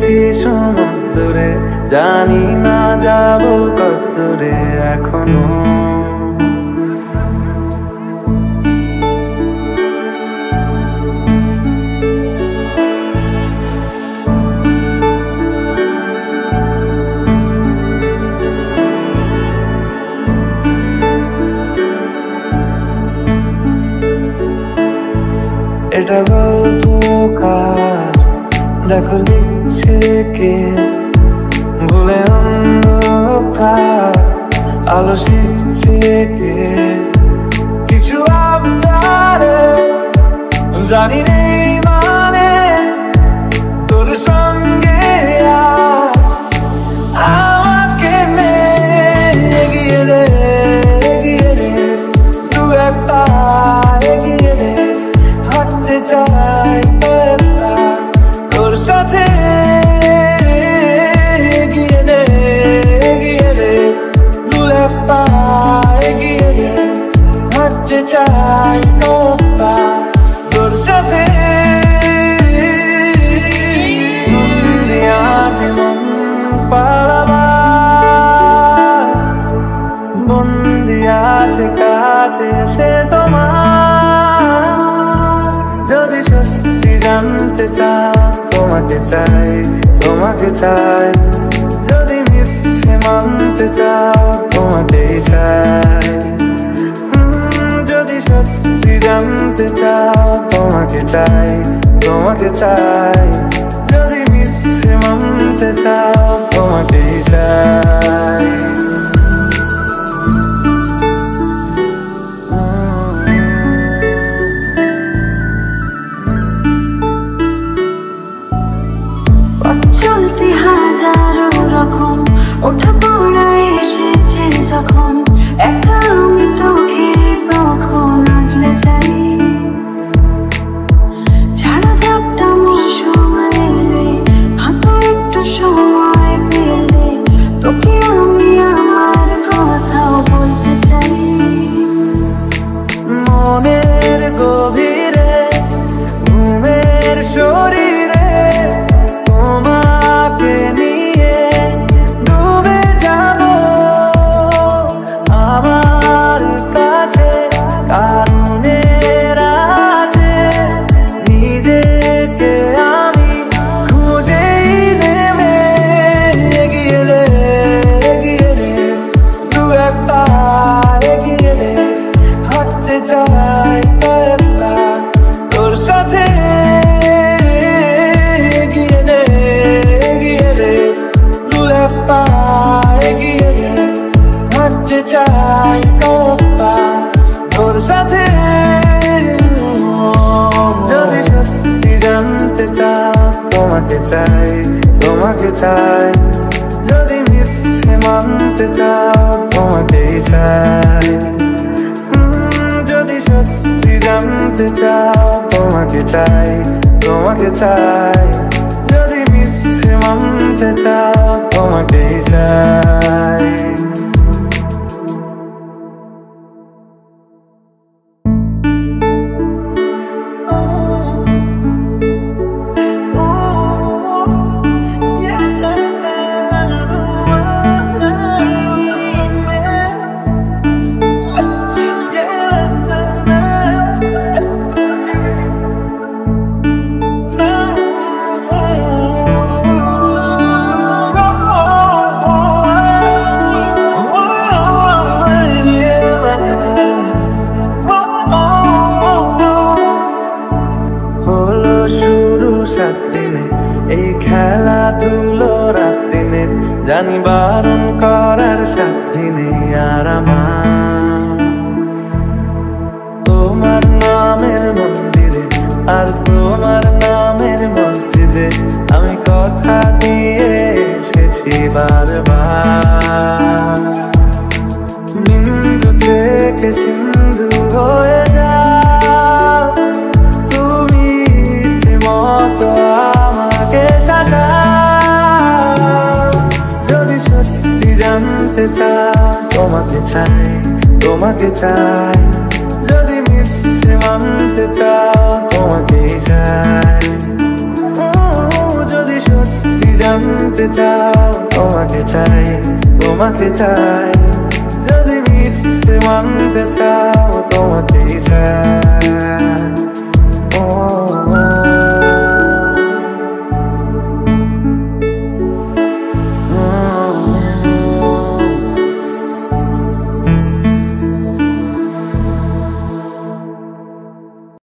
এসেছি সমুদ্রে, জানি না যাব কতদূরে এখনো। এটা গল্পকার, দেখো লিখছে কে, ভুলে অন্ধকার আলো শিখছে কে। কিছু আবদারে জানি নেই মানে, তোর সঙ্গে আমাকে নে এগিয়ে দে, এগিয়ে দে, দু একটা এগিয়ে দে। হাঁটতে চাই তোর সাথে, এগিয়ে দে, এগিয়ে দে, দু একটা এগিয়ে দে। হাঁটতে চাই তোর সাথে। মন পালাবা বন্দি আছে কাছে এসে তোমার। যদি সত্যি জানতে চাও তোমাকে চাই, তোমাকে চাই। যদি মিথ্যে মানতে চাও তোমাকেই চাই। যদি সত্যি জানতে চাও তোমাকে চাই, তোমাকে চাই। যদি মিথ্যে মানতে চাও তোমাকেই চাই। চলতে হাজারো রকম ওঠা পড়া এসেছে যখন, একা আমি তোকে তখন আগলে যাই। ছাড়া ঝাপটা মৌসুম এলে, হাতে একটু সময় পেলে, তোকে আমি আমার কথাও বলতে চাই। মনের গভীরে ঘুমের শরীরে তোমাকে নিয়ে ডুবে যাব আমার কাছে। কারণের আছে নিজেকে আমি খুঁজেই নেমে। এগিয়ে দে, এগিয়ে দে, দু একটা এগিয়ে দে। হাঁটতে চাই তোর সাথে, এগিয়ে দে, এগিয়ে দে, দু একটা এগিয়ে দে। হাঁটতে চাই তোর সাথে। যদি সত্যি জানতে চাও তোমাকে চাই, তোমাকে চাই। যদি মিথ্যে মানতে চাও তোমাকেই চাই। যদি সত্যি জানতে চাও তোমাকে চাই, তোমাকে চাই। যদি মিথ্যে মানতে চাও তোমাকেই চাই। এই খেলাধুলো রাত দিনে, জানি বারণ করার সাথে নেই আর আমার। তোমার নামের মন্দিরে আর তোমার নামের মসজিদে আমি কথা দিয়ে এসেছি বারবার। বিন্দু থেকে সিন্ধু হয়ে যাও তুমি, ইচ্ছে মতো আমাকে সাজাও। যদি সত্যি জানতে চাও তোমাকে চাই, তোমাকে চাই। যদি মিথ্যে মানতে চাও তোমাকেই চাই। যদি সত্যি চাও তোমাকে চাই, তোমাকে চাই। যদি মিথ্যে মানতে চাও তোমাকেই চাই।